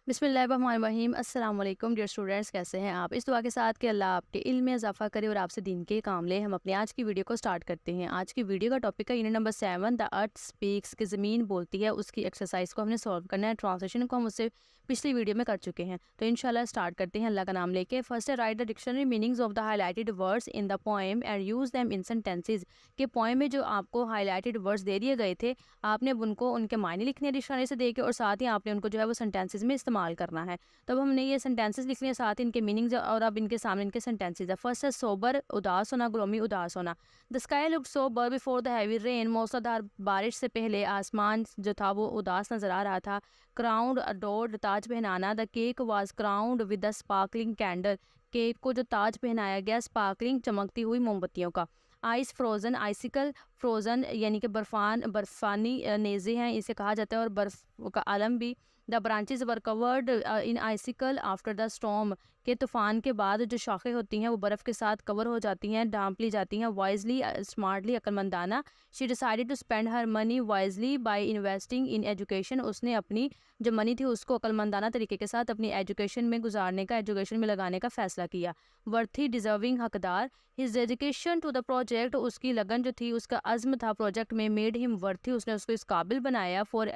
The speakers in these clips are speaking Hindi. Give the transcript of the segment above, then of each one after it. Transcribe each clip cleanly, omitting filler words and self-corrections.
बिस्मिल्लाहिर्रहमानिर्रहीम। अस्सलाम वालेकुम डियर स्टूडेंट्स, कैसे हैं आप। इस दुआ के साथ कि अल्लाह आपके इल्म में इजाफा करे और आपसे दीन के काम ले, हम अपनी आज की वीडियो को स्टार्ट करते हैं। आज की वीडियो का टॉपिक है unit number 7 the earth speaks कि ज़मीन बोलती है। उसकी एक्सरसाइज को हमने सॉल्व करना है। ट्रांसलेशन को हम उससे पिछली वीडियो में कर चुके हैं, तो इंशाल्लाह स्टार्ट करते हैं अल्लाह का नाम लेके। फर्स्ट है right the dictionary meanings of the highlighted words in the poem and use them in sentences. के पोएम में जो आपको हाईलाइटेड वर्ड्स दे दिए गए थे, आपने उनको उनके मायने लिखने हैं डिक्शनरी से देके, और साथ ही आपने उनको जो है वो सेंटेंसेस में इस्तेमाल करना है। तब हमने ये सेंटेंसेस लिख लिए, साथ ही इनके मीनिंग्स, और अब इनके सामने इनके सेंटेंसेस है। फर्स्ट है सोबर, उदास होना, ग्लोमी, उदास होना। The sky looked sober before the heavy rain. मौसलाधार बारिश से पहले आसमान जो था वो उदास नजर आ रहा था। क्राउंड अडोर्ड, ताज पहनाना। The cake was crowned with the sparkling candle. Cake को जो ताज पहनाया गया स्पार्कलिंग चमकती हुई मोमबत्तियों का। आइस फ्रोजन, आइसिकल फ्रोजन यानी कि बर्फानी नेज़े हैं इसे कहा जाता है, और बर्फ का आलम भी। The branches were covered in icicle after the storm. के तूफान के बाद जो शाखें होती हैं वो बर्फ़ के साथ कवर हो जाती हैं, ढांप ली जाती हैं। वाइजली, स्मार्टली, अक्लमंदाना। She decided to spend her money wisely by investing in education. उसने अपनी जो मनी थी उसको अक्लमंदाना तरीके के साथ अपनी एजुकेशन में गुजारने का, एजुकेशन में लगाने का फैसला किया। वर्थी, डिजर्विंग, हकदार। His dedication to the project, उसकी लगन जो थी, उसका अज़्म था प्रोजेक्ट में। मेड हिम वर्थी, उसने उसको इस काबिल बनाया फॉर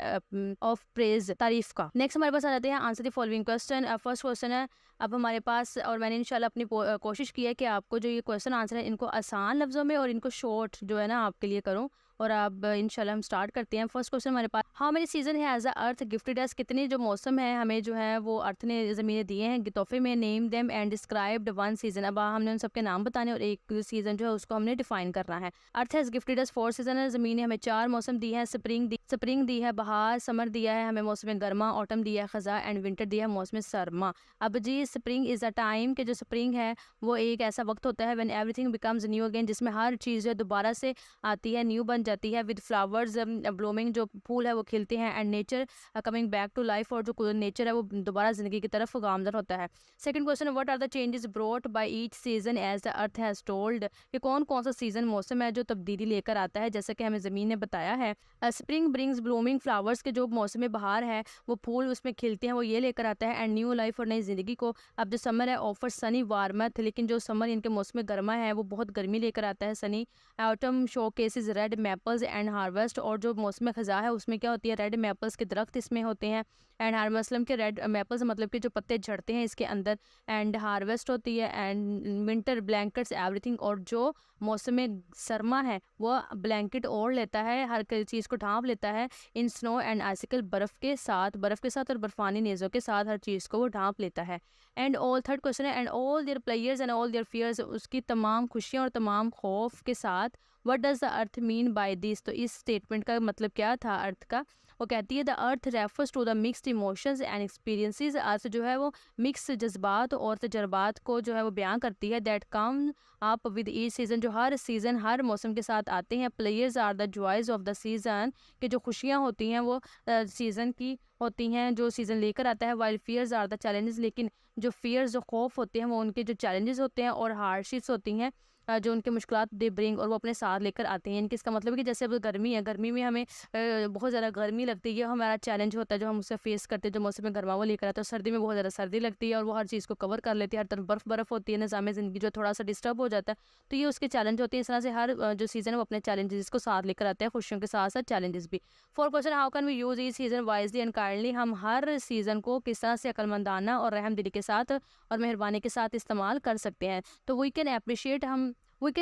ऑफ प्रेज, तारीफ का। नेक्स्ट हमारे पास आ जाते हैं answer the following question. First question है अब हमारे पास, और मैंने इंशाल्लाह अपनी कोशिश की है कि आपको जो ये क्वेश्चन आंसर है इनको आसान लफ्जों में और इनको शॉर्ट जो है ना आपके लिए करूं, और अब इंशाल्लाह हम स्टार्ट करते हैं। फर्स्ट क्वेश्चन हमारे पास, हाउ मेनी सीजन है एज अ अर्थ गिफ्टेड अस। कितने जो मौसम है हमें जो है वो अर्थ ने ज़मीनें दिए हैं तोहफे में। Name them and described one season. अब हमने उन सबके नाम बताने और एक सीजन जो है उसको हमने डिफाइन करना है। अर्थ हैज़ गिफ्टेड अस 4 सीजन है। ज़मीन ने हमें 4 मौसम दिए हैं। स्प्रिंग दी है, बहार, समर दिया है हमें मौसम गर्मा, ऑटम दिया है खज़ा, एंड विंटर दिया है मौसम सरमा। अब जी स्प्रिंग इज़ अ टाइम, कि जो स्प्रिंग है वो एक ऐसा वक्त होता है when everything becomes new again, जिसमें हर चीज़ जो दोबारा से आती है, न्यू बन जाती है। विद फ्लावर्स ब्लूमिंग, जो फूल है वो खिलते हैं। And nature coming back to life, और जो नेचर है वो दोबारा ज़िंदगी की तरफ गामजन होता है। Second question, what are the changes brought by each season as the earth has told. कि कौन कौन सा सीजन मौसम है जो तब्दीली लेकर आता है, जैसे कि हमें ज़मीन ने बताया है। स्प्रिंग ब्रिंग्स ब्लूमिंग फ्लावर्स, के जो मौसम बहार है वो फूल उसमें खिलते हैं, वो ये लेकर आता है। एंड न्यू लाइफ, और नई ज़िंदगी को। अब जो समर है ऑफर सनी वार्मथ, लेकिन जो समर इनके मौसम गर्मा है वो बहुत गर्मी लेकर आता है, sunny. Autumn showcases red maples and harvest, और जो मौसम ख़ज़ा है उसमें क्या होती है, रेड मैपल्स के दरख्त इसमें होते हैं। एंड हार्मसलम के रेड मैपल्स मतलब कि जो पत्ते झड़ते हैं इसके अंदर। एंड हार्वेस्ट होती है। एंड विंटर ब्लैंकेट्स एवरीथिंग, और जो मौसम सरमा है वो ब्लैंकेट ओढ़ लेता है, हर चीज़ को ढांप लेता है। इन स्नो एंड आइसिकल, बर्फ़ के साथ और बर्फानी नेज़ों के साथ हर चीज़ को वो ढांप लेता है। एंड ऑल, थर्ड क्वेश्चन है, and all their players and all their fears, उसकी तमाम खुशियाँ और तमाम खौफ के साथ। What does the earth mean by this, तो इस स्टेटमेंट का मतलब क्या था अर्थ का। वो कहती है the earth refers to the mixed emotions and experiences. Earth जो है वो मिक्स जज्बात और तजर्बात को जो है वो बयां करती है। That come up with each season, जो हर सीज़न हर मौसम के साथ आते हैं। Players are the joys of the season, कि जो खुशियाँ होती हैं वो सीज़न की होती हैं जो सीज़न लेकर आता है। While fears are the challenges, लेकिन जो फियर्स जो खौफ होते हैं वो उनके जो चैलेंजेस होते हैं और हार्डशिप्स होती हैं, जो उनके मुश्किलात दे ब्रिंग, और वो अपने साथ लेकर आते हैं। इनके इसका मतलब है कि जैसे अब गर्मी है, गर्मी में हमें बहुत ज़्यादा गर्मी लगती है, हमारा चैलेंज होता है जो हम उससे फेस करते हैं, जो मौसम में गर्मा वो लेकर आते हैं। सर्दी में बहुत ज़्यादा सर्दी लगती है और वो हर चीज़ को कवर कर लेती है, हर तरफ बर्फ़ होती है, निज़ाम ज़िंदगी जो थोड़ा सा डिस्टर्ब हो जाता है, तो ये उसके चैलेंज होते हैं। इस तरह से हर जो सीज़न है वो अपने चैलेंजेस को साथ लेकर आते हैं, खुशियों के साथ साथ चैलेंजेस भी। Four question, how can we use each season wisely and kindly. हम हर सीज़न को किस तरह से अक्लमंदाना और रहम दिली के साथ और मेहरबानी के साथ इस्तेमाल कर सकते हैं। तो we can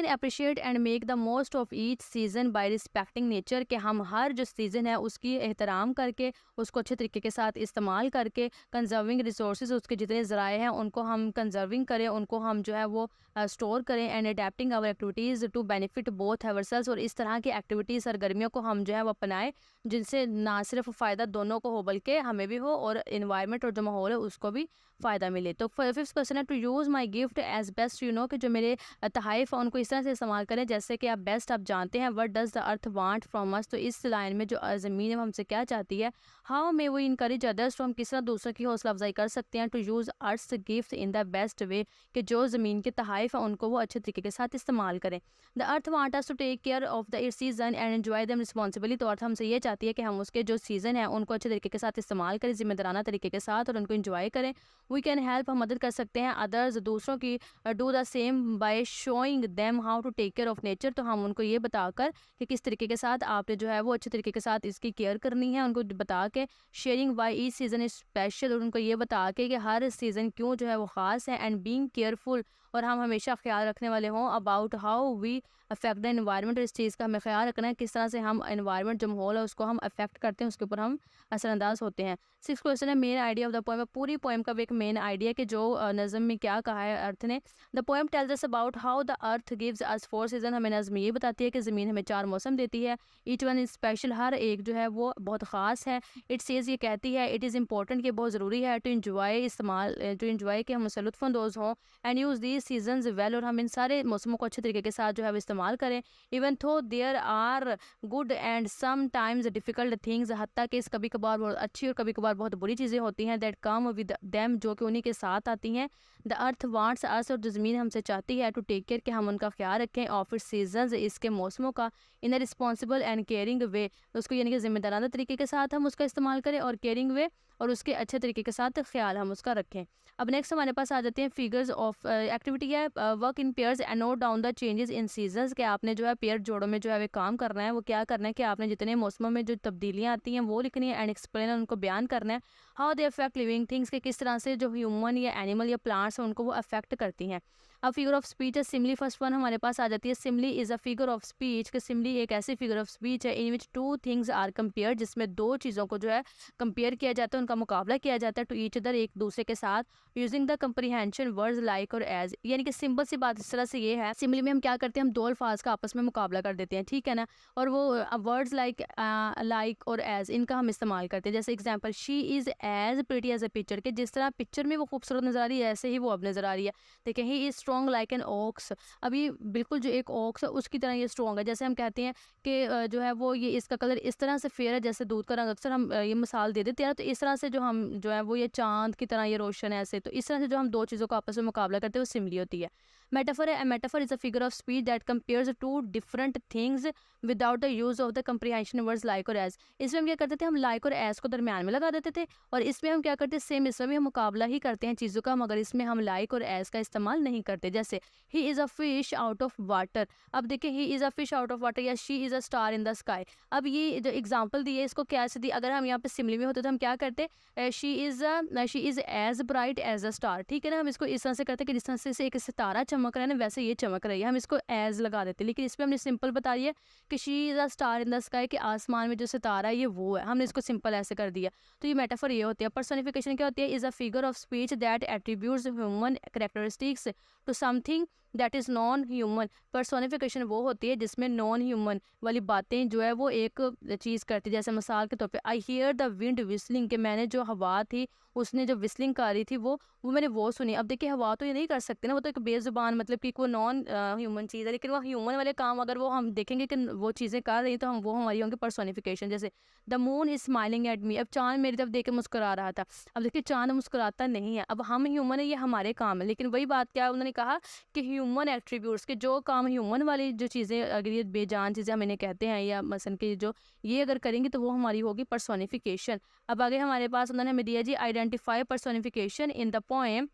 appreciate and make the most of each season by respecting nature, कि हम हर जो सीज़न है उसकी एहतराम करके उसको अच्छे तरीके के साथ इस्तेमाल करके। कंजर्विंग रिसोर्सेज, उसके जितने ज़राए हैं उनको हम कंजर्विंग करें, उनको हम जो है वो स्टोर करें। And adapting our activities to benefit both ourselves, और इस तरह की एक्टिविटीज़ सरगर्मियों को हम जो है वो अपनाएं जिनसे ना सिर्फ फ़ायदा दोनों को हो बल्कि हमें भी हो और इन्वायरमेंट और जो माहौल है उसको भी फ़ायदा मिले। तो फिफ्थ क्वेश्चन है, to use my gift as best you know, कि जो मेरे तहाइफ है उनको इस तरह से इस्तेमाल करें जैसे कि आप बेस्ट आप जानते हैं। What does the earth want from us, तो इस लाइन में जो ज़मीन है वो हमसे क्या चाहती है। How may we encourage others, तो हम किस तरह दूसरों की हौसला अफजाई कर सकते हैं। To use earth gift in the best way, कि जो ज़मीन के तहाइफ है उनको वो अच्छे तरीके के साथ इस्तेमाल करें। The earth want us to take care of the its season and enjoy them responsibly, तो अर्थ हमसे ये चाहती बताती है कि हम उसके जो सीज़न है उनको अच्छे तरीके के साथ इस्तेमाल करें, ज़िम्मेदाराना तरीके के साथ, और उनको इंजॉय करें। वी कैन हेल्प, हम मदद कर सकते हैं अदर्स दूसरों की, do the same by showing them how to take care of nature. तो हम उनको ये बताकर कि किस तरीके के साथ आपने जो है वो अच्छे तरीके के साथ इसकी केयर करनी है, उनको बता के sharing why each season is special, और उनको ये बता के कि हर सीज़न क्यों जो है वो ख़ास है, एंड बीइंग केयरफुल, और हम हमेशा ख्याल रखने वाले हों about how we affect the environment. इस चीज़ का हमें ख्याल रखना है किस तरह से हम एनवायरनमेंट जो माहौल है उसको हम अफेक्ट करते हैं, उसके ऊपर हम असरअंदाज होते हैं। सिक्स क्वेश्चन है main idea of the poem. पूरी पोएम का भी एक मेन आइडिया कि जो नज़म में क्या कहा है अर्थ ने। The poem tells us about how the earth gives us 4 season. हमें नज़म ये बताती है कि ज़मीन हमें 4 मौसम देती है। ईच वन इज स्पेशल, हर एक जो है वो बहुत ख़ास है। इट सेज, ये कहती है, इट इज़ इंपॉर्टेंट, कि बहुत ज़रूरी है टू इंजॉय, इस्तेमाल टू इंजॉय कि हम उससे लुत्फ़अंदोज़ हों, and use these seasons well, और हम इन सारे मौसमों को अच्छे तरीके के साथ जो है वो इस्तेमाल करें। Even though there are good and sometimes difficult things, हत्ता कि इस कभी कभार बहुत अच्छी और कभी कभार बहुत बुरी चीज़ें होती हैं, दैट कम विद दैम, जो कि उन्हीं के साथ आती हैं। द अर्थ वांट्स अस, और जो ज़मीन हमसे चाहती है, टू टेक केयर, कि हम उनका ख्याल रखें, ऑफ इट्स सीजन्स, इसके मौसमों का, इन अ रिस्पॉन्सिबल एंड केयरिंग वे, उसको यानी कि ज़िम्मेदाराना तरीके के साथ हम उसका इस्तेमाल करें, और केयरिंग वे, और उसके अच्छे तरीके के साथ ख्याल हम उसका रखें। अब नेक्स्ट हमारे पास आ जाते हैं फिगर्स ऑफ एक्टिविटी है work in pairs and note down the changes in seasons, के आपने जो है पेयर जोड़ों में जो है वे काम करना है। वो क्या करना है कि आपने जितने मौसमों में जो तब्दीलियाँ आती हैं वो लिखनी है, एंड एक्सप्लेन, उनको बयान करना है। How they affect living things, के किस तरह से जो ह्यूमन या एनिमल या प्लांट्स हैं उनको वो अफेक्ट करती हैं। अब फिगर ऑफ स्पीच है सिमली, फर्स्ट वन हमारे पास आ जाती है। Simile is a figure of speech, कि सिमली एक ऐसी फिगर ऑफ स्पीच है in which 2 things are compare, जिसमें 2 चीज़ों को जो है कंपेयर किया जाता है, उनका मुकाबला किया जाता है, टू ईच अदर, एक दूसरे के साथ, using the comprehension words like or as. यानी कि सिंपल सी बात इस तरह से ये है, सिमली में हम क्या करते हैं, हम 2 अल्फाज का आपस में मुकाबला कर देते हैं, ठीक है ना, और वो वर्ड्स लाइक और एज, इनका हम इस्तेमाल करते हैं। जैसे example, she is as pretty as a picture, के जिस तरह पिक्चर में वो खूबसूरत नजर आ रही है ऐसे ही वो अब नजर आ रही है। देखिए, he is strong like an ox, अभी बिल्कुल जो एक ओक्स है उसकी तरह ये स्ट्रॉन्ग है। जैसे हम कहते हैं कि जो है वो ये इसका कलर इस तरह से फेयर है जैसे दूध का रंग, अक्सर हम ये मिसाल दे देते हैं, तो इस तरह से जो हम जो है वो ये चांद की तरह ये रोशन है ऐसे, तो इस तरह से जो हम 2 चीज़ों का आपस में मुकाबला करते हैं वो सिमली होती है। मेटाफर है, metaphor is a figure of speech that compares two different things without the use of the comprehension words like or as. इसमें हम क्या करते थे, हम लाइक और एज को दरमियान में लगा देते थे, और इसमें हम क्या करते हैं, सेम इसमें भी हम मुकाबला ही करते हैं चीज़ों का, मगर इसमें हम लाइक और एज का इस्तेमाल नहीं करते। जैसे he is a fish out of water, अब देखिए he is a fish out of water, या she is a star in the sky. अब ये जो एग्जाम्पल दी है इसको कैसे दी, अगर हम यहाँ पे सिमली में होते तो हम क्या करते, she is as bright as a star, ठीक है ना, हम इसको इस तरह से करते कि जिस तरह से एक सितारा चमक रहा है ना वैसे ये चमक रही है, हम इसको एज लगा देते। लेकिन इसमें हमने सिंपल बता दिया कि she is a star in the sky, कि आसमान में जो सितारा है ये वो है, हमने इसको सिंपल ऐसे कर दिया। तो ये मेटाफर ये होती है। पर्सोनिफिकेशन क्या होती है, is a figure of speech that attributes human characteristics to something that is non human. Personification वो होती है जिसमें नॉन ह्यूमन वाली बातें जो है वो एक चीज़ करती है। जैसे मिसाल के तौर पे, I hear the wind whistling, कि मैंने जो हवा थी उसने जो विस्लिंग कर रही थी वो मैंने वो सुनी। अब देखिए हवा तो ये नहीं कर सकते ना, वो तो एक बेजुबान मतलब कि कोई नॉन ह्यूमन चीज़ है, लेकिन वो ह्यूमन वाले काम अगर वो हम देखेंगे कि वो चीज़ें कर रही हैं तो हम वो हमारी होंगी पर्सोनिफिकेशन। जैसे the moon is smiling at me, अब चांद मेरी तरफ देख के मुस्कुरा रहा था। अब देखिए चांद मुस्कुराता नहीं है, अब हम ह्यूमन है, ये हमारे काम है, लेकिन वही बात क्या उन्होंने कहा कि ह्यूमन एट्रीब्यूट्स के जो काम ह्यूमन वाली जो चीज़ें अगर ये बेजान चीज़ें हम इन्हें कहते हैं, या मसन के जो ये अगर करेंगे तो वो हमारी होगी पर्सोनिफिकेशन। अब आगे हमारे पास उन्होंने हमें दिया जी, identify personification in the poem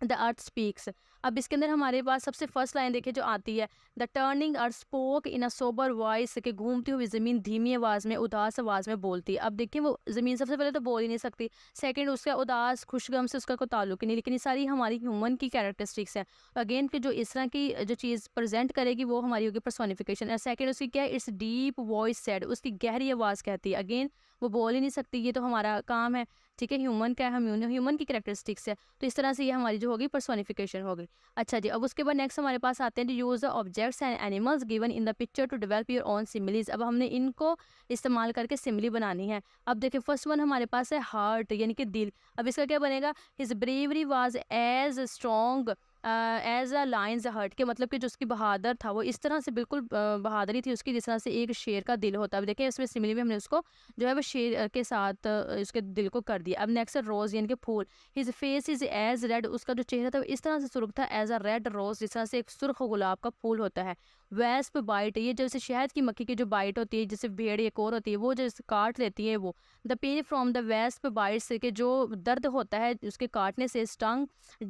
the earth speaks. अब इसके अंदर हमारे पास सबसे फर्स्ट लाइन देखिए जो आती है, the turning earth spoke in a sober voice, के घूमती हुई ज़मीन धीमी आवाज़ में उदास आवाज़ में बोलती है। अब देखिए वो ज़मीन सबसे पहले तो बोल ही नहीं सकती, सेकंड उसका उदास खुशगम से उसका कोई ताल्लुक ही नहीं, लेकिन ये सारी हमारी ह्यूमन की कैरेक्टरिस्टिक्स हैं। अगेन कि जो इस तरह की जो चीज़ प्रेजेंट करेगी वो हमारी होगी पर्सोनिफिकेशन। सेकंड उसकी क्या है, इट्स डीप वॉइस सेड, उसकी गहरी आवाज़ कहती है। अगेन वो बोल ही नहीं सकती, ये तो हमारा काम है, ठीक है, ह्यूमन का है, हम ह्यूमन की कैरेक्टरिस्टिक्स है, तो इस तरह से ये हमारी जो होगी पर्सोनिफिकेशन होगी। अच्छा जी, अब उसके बाद नेक्स्ट हमारे पास आते हैं जो use the objects and animals given in the picture to develop your own similes. अब हमने इनको इस्तेमाल करके सिमिली बनानी है। अब देखिए फर्स्ट वन हमारे पास है हार्ट, यानी कि दिल। अब इसका क्या बनेगा, his bravery was as strong as a lion's heart के मतलब कि जो उसकी बहादुर था वो इस तरह से बिल्कुल बहादुरी थी उसकी जिस तरह से एक शेर का दिल होता है। अब देखें इसमें सिमिली में हमने उसको जो है वो शेर के साथ उसके दिल को कर दिया। अब नेक्स्ट है रोज यानी कि फूल। His face is as red, उसका जो चेहरा था वो इस तरह से सुर्ख था एज अ रेड रोज, जिस तरह से एक सुर्ख गुलाब का फूल होता है। वेस्प बाइट, ये जैसे शहद की मक्खी की जो बाइट होती है, जैसे भेड़ एक और होती है वो जैसे काट लेती है वो। The pain from the wasp bite से, कि जो दर्द होता है उसके काटने से, स्टंग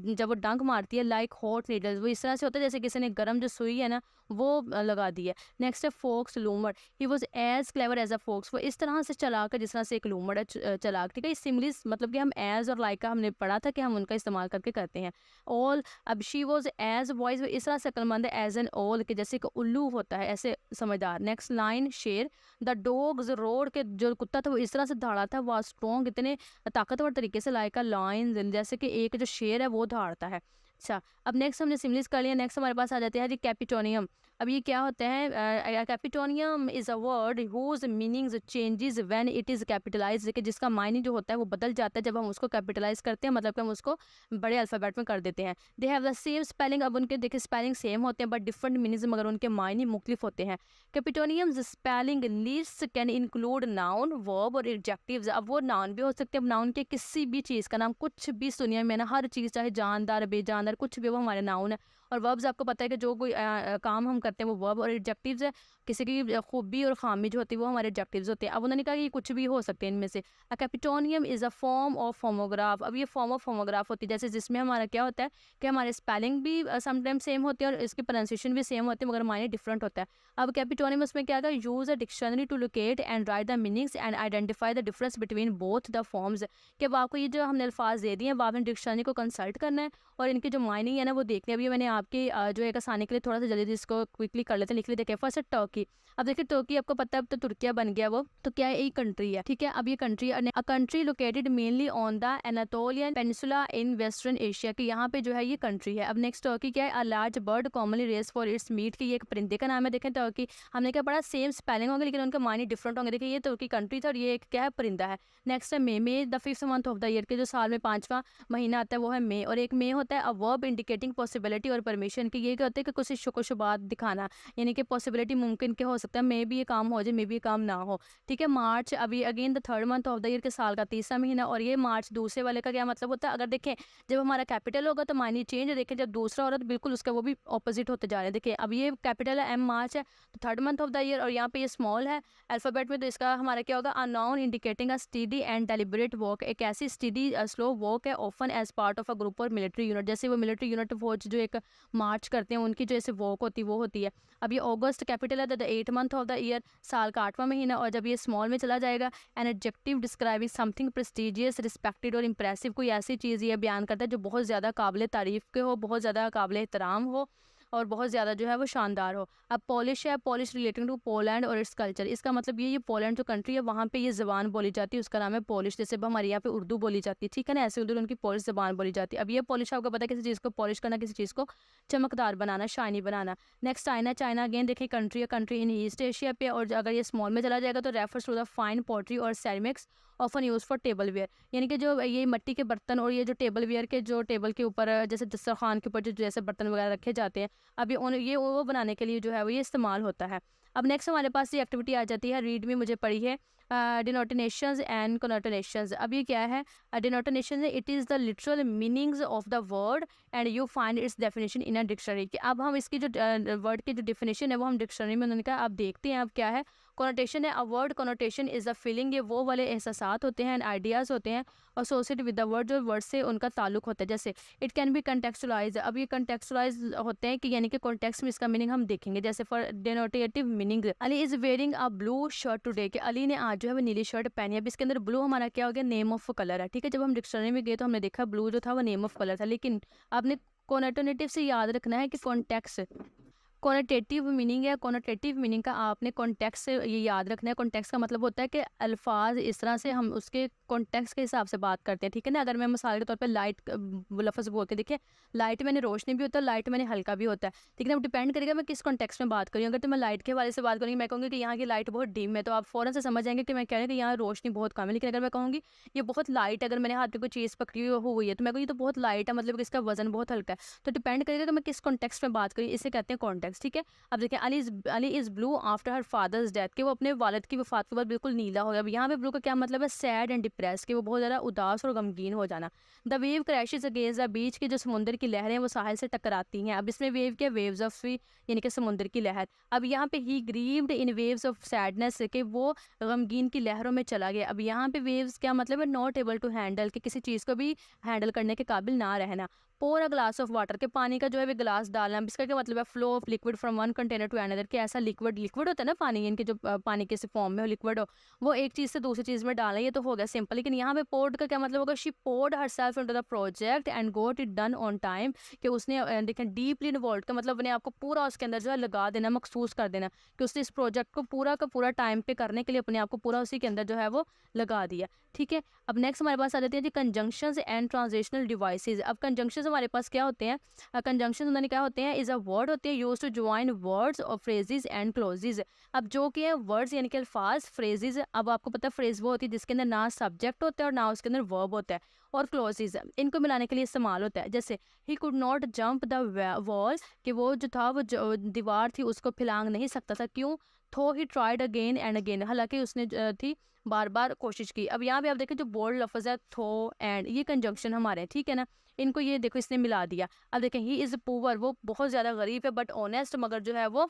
जब वो डंक मारती है लाइक हॉट नीडल्स, वो इस तरह से होता है जैसे किसी ने गर्म जो सुई है ना वो लगा दी है। नेक्स्ट है फोक्स लूमर। He was as clever as a fox, वो इस तरह से चलाक है जिस तरह से एक लूमर है चलाक। ठीक है, सिमिलीज मतलब कि हम एज और लाइक का हमने पढ़ा था कि हम उनका इस्तेमाल करके करते हैं। ऑल, अब शी वॉज एज वॉइस, वो इस तरह से अक्लमंद है एज एन ऑल, के जैसे एक उल्लू होता है ऐसे समझदार। नेक्स्ट लाइन शेर। द डॉग्स रोड, के जो कुत्ता था वो इस तरह से दौड़ा था, वो स्ट्रॉन्ग, इतने ताकतवर तरीके से, लाइक अ लायन, जैसे कि एक जो शेर है वो दौड़ता है। अच्छा, अब नेक्स्ट हमने सिमिलीज कर लिया। नेक्स्ट हमारे पास आ जाते हैं जी कैपिटोनियम। अब ये क्या होते हैं? Capitonym is a word whose meanings changes when it is capitalized, कि जिसका मायने जो होता है वो बदल जाता है जब हम उसको कैपिटलाइज करते हैं, मतलब कि हम उसको बड़े अल्फाबेट में कर देते हैं। They have the same spelling, अब उनके देखिए स्पेलिंग सेम होते हैं बट डिफरेंट मीनिंग्स, मगर उनके मायने मुख्तलिफ होते हैं। Capitonyms spelling list can include noun, verb और एडजेक्टिव्स। अब वो नाउन भी हो सकते हैं, अब नाउन के किसी भी चीज़ का नाम, कुछ भी दुनिया में ना, हर चीज़ चाहे जानदार बेजानदार कुछ भी, वो हमारे नाउन है। और वर्ब्स आपको पता है कि जो कोई काम हम करते हैं वो वर्ब, और एडजेक्टिव्स है किसी की खूबी और खामी जो होती है वो हमारे एडजेक्टिव्स होते हैं। अब उन्होंने कहा कि कुछ भी हो सकते हैं इनमें से। A capitonym is a form of homograph. अब ये फॉर्म ऑफ होमोग्राफ होती है जैसे जिसमें हमारा क्या होता है कि हमारे स्पेलिंग भी समटाइम सेम होती है और इसकी प्रोनाउंसिएशन भी सेम होती है, मगर मायने डिफरेंट होता है। अब कैपिटोनिम उसमें क्या था? Use a dictionary to locate and write the meanings and identify the difference between both the forms. कि अब आपको ये जो हमने अल्फाज दे दिए हैं, अब आपने डिक्शनरी को कंसल्ट करना है और इनके जो मायने है ना वो देखने। अभी मैंने आपके जो एक आसानी के लिए थोड़ा सा जल्दी इसको क्विकली कर लेते हैं, लिख लेते हैं। First Turkey. अब देखिए टर्की आपको पता है अब तो तुर्किया बन गया वो, तो क्या है? एक कंट्री है। ठीक है, अब ये country a country located mainly on the Anatolian peninsula in western Asia, की यहाँ पे जो है ये कंट्री है। अब नेक्स्ट टर्की क्या है? A large bird commonly raised for its meat, की ये एक परिंदे का नाम है। देखें टर्की, हमने क्या पढ़ा? सेम स्पेलिंग होंगे लेकिन उनका मायने डिफरेंट होंगे। देखिए ये तुर्की कंट्री था और ये एक क्या है? परिंदा है। नेक्स्ट है मे the fifth month of the year, के जो साल में 5वां महीना आता है वो है मई, और एक मई होता है अ वर्ब इंडिकेटिंग पॉसिबिलिटी और परमिशन, की ये क्या होता है कि कुछ शुबात दिखाना, यानी कि पॉसिबिलिटी मुमकिन के हो सकता है, मे भी ये काम हो जाए मे भी ये काम ना हो। ठीक है, मार्च अभी again the third month of the year, के साल का 3रा महीना, और ये मार्च दूसरे वाले का क्या मतलब होता है? अगर देखें जब हमारा कैपिटल होगा तो मायने चेंज है, देखें जब दूसरा हो रहा है तो बिल्कुल उसका वो भी ऑपोजिट होते जा रहे हैं। देखिए अब ये कैपिटल है एम मार्च है तो third month of the year, और यहाँ पे ये स्मॉल है अल्फाबेट में, तो इसका हमारा क्या होगा? A noun indicating a study and deliberate work, एक ऐसी स्टडी स्लो वर्क है often as part of a group or military unit, जैसे वो मिलिट्री यूनिट फौज जो एक मार्च करते हैं उनकी जो ऐसे वर्क होती है वो होती है। अब ये अगस्त कैपिटल है the 8th month of the year, साल का 8वां महीना, और जब ये स्मॉल में चला जाएगा an adjective describing something prestigious respected और इंप्रेसिव, कोई ऐसी चीज़ ये बयान करता है जो बहुत ज़्यादा काबिल तारीफ़ के हो, बहुत ज़्यादा काबिल एहतराम हो और बहुत ज़्यादा जो है वो शानदार हो। अब पॉलिश है, पॉलिश रिलेटिंग टू पोलैंड और इट्स कल्चर, इसका मतलब ये पोलैंड जो कंट्री है वहाँ पे ये ज़बान बोली जाती है, उसका नाम है पॉलिश। जैसे अब हमारे यहाँ पे उर्दू बोली जाती है, ठीक है ना, ऐसे उधर उनकी पॉलिश ज़बान बोली जाती है। अब ये पॉलिश आपको पता है किसी चीज़ को पॉलिश करना, किसी चीज़ को चमकदार बनाना, शाइनी बनाना। Next China. चाइना अगेन देखिए कंट्री है, कंट्री इन ईस्ट एशिया पे, और अगर ये स्मॉल में चला जाएगा तो refers to the fine pottery और ceramics often use for tableware, यानी कि जो ये मिट्टी के बर्तन और ये जो टेबल वेयर के जो टेबल के ऊपर जैसे दस्तरखान के ऊपर जो जैसे बर्तन वगैरह रखे जाते हैं, अब ये वो बनाने के लिए जो है वो ये इस्तेमाल होता है। अब नेक्स्ट हमारे पास ये एक्टिविटी आ जाती है, रीड में मुझे पढ़ी है डिनोटिनेशंस एंड कनोटिनेशंस। अब ये क्या है? Denotation it is the literal meanings of the word and you find its definition in a dictionary, कि अब हम इसकी जो वर्ड की जो डेफिनेशन है वो हम डिक्शनरी में उन्होंने कहा आप देखते हैं अब क्या है। कोनोटेशन है, a word connotation is a feeling, ये वो वाले एहसासात होते हैं एंड आइडियाज़ होते हैं एसोसिएटेड विद द वर्ड, जो वर्ड से उनका ताल्लुक होता है। जैसे इट कैन बी कंटेक्चुअलाइज, अब ये कंटेक्चुअलाइज होते हैं कि यानी कि कॉन्टेक्स्ट में इसका मीनिंग हम देखेंगे। जैसे for denotative meaning, Ali is wearing a blue shirt today, कि अली ने आज जो है वो नीली शर्ट पहनी है। अब इसके अंदर ब्लू हमारा क्या हो गया? नेम ऑफ कलर है। ठीक है, जब हम डिक्शनरी में गए तो हमने देखा ब्लू जो था वो नेम ऑफ कलर था, लेकिन आपने कॉनेटोनेटिव से याद रखना है कि कॉन्टेक्स्ट कॉन्टेटिव मीनिंग है। कॉन्टेटिव मीनिंग का आपने कॉन्टेक्स्ट से ये याद रखना है। कॉन्टेक्स्ट का मतलब होता है कि अल्फाज इस तरह से हम उसके कॉन्टेक्स्ट के हिसाब से बात करते हैं, ठीक है ना। अगर मैं मिसाल के तौर पे लाइट लफ्ज़ बोलते हैं, देखिए लाइट मैंने रोशनी भी होता है, लाइट मैंने हल्का भी होता है, ठीक है ना। डिपेंड करेगा मैं किस कॉन्टेक्स्ट में बात करूँ। अगर तो मैं लाइट के हवाले से बात करूँगी, मैं कहूँगी कि यहाँ की लाइट बहुत डिम है, तो आप फ़ौरन से समझ जाएंगे कि मैं कह रही हूँ कि यहाँ रोशनी बहुत कम है। लेकिन अगर मैं कहूँगी ये बहुत लाइट है, अगर मैंने हाथ में कोई चीज़ पकड़ी हुई है, तो मैं कहूँ ये तो बहुत लाइट है, मतलब कि इसका वजन बहुत हल्का है। तो डिपेंड करेगा कि मैं किस कॉन्टेक्स्ट में बात करूँ, इसे कहते हैं कॉन्टेक्स्ट, ठीक है। अब देखिए Ali is blue after her father's death, कि वो अपने वालिद की वफात के बाद बिल्कुल नीला हो गया। अब यहाँ पे ब्लू का क्या मतलब है, सैड एंड डिप्रेस, कि वो बहुत ज़्यादा उदास और गमगीन हो जाना। The wave crashes against the beach, के जो समुद्र की लहरें वो साहिल से टकराती हैं। अब इसमें वेव क्या, वेव्स ऑफ सी, यानी कि समुद्र की लहर। अब यहाँ पे he grieved in waves of sadness, कि वो गमगीन की लहरों में चला गया। अब यहाँ पे वेव्स क्या मतलब है, नॉट एबल टू हैंडल, कि किसी चीज़ को भी हैंडल करने के काबिल ना रहना। पोर अ ग्लास ऑफ वाटर, के पानी का जो है वो गिलास डालना। अब इसका क्या मतलब है, flow of liquid from one container to another, कि ऐसा लिक्विड होता है ना पानी, इनके जो पानी के फॉर्म में लिक्विड हो, वो एक चीज़ से दूसरी चीज़ में डालना। ये तो हो गया सिंपल। लेकिन यहाँ पे पोर्ड का क्या मतलब होगा, she poured herself into the project and got it done on time, कि उसने देखें डीपली इन्वॉल्व, का मतलब अपने आप को पूरा उसके अंदर जो है लगा देना, मखसूस कर देना, कि उसने इस प्रोजेक्ट को पूरा का पूरा टाइम पे करने के लिए अपने आप को पूरा उसी के अंदर जो है वो लगा दिया, ठीक है। अब नेक्स्ट हमारे पास आ जाते हैं जी कंजंक्शंस एंड ट्रांजिशनल डिवाइसेस। अब कंजंक्शंस हमारे पास क्या होते हैं, कंजंक्शंस उन्होंने क्या होते हैं, इज अ वर्ड होते हैं यूज्ड टू ज्वाइन वर्ड्स और फ्रेजेस एंड क्लोजेस। अब जो कि है वर्ड्स यानी कि अल्फाज, फ्रेजेस, अब आपको पता है फ्रेज वो होती है जिसके अंदर ना सब्जेक्ट होता है और ना उसके अंदर वर्ब होता है, और क्लोजेस इनको मिलाने के लिए इस्तेमाल होता है। जैसे he could not jump the wall, कि वो जो था वो दीवार थी उसको फिलांग नहीं सकता था, क्यों, थो he tried again and again, हालांकि उसने थी बार बार कोशिश की। अब यहाँ पे आप देखें जो बोल्ड लफ्ज है थो एंड, ये कंजंक्शन हमारे हैं, ठीक है ना। इनको ये देखो इसने मिला दिया। अब देखें ही इज़ पुअर, वो बहुत ज़्यादा गरीब है, बट ऑनेस्ट, मगर जो है वो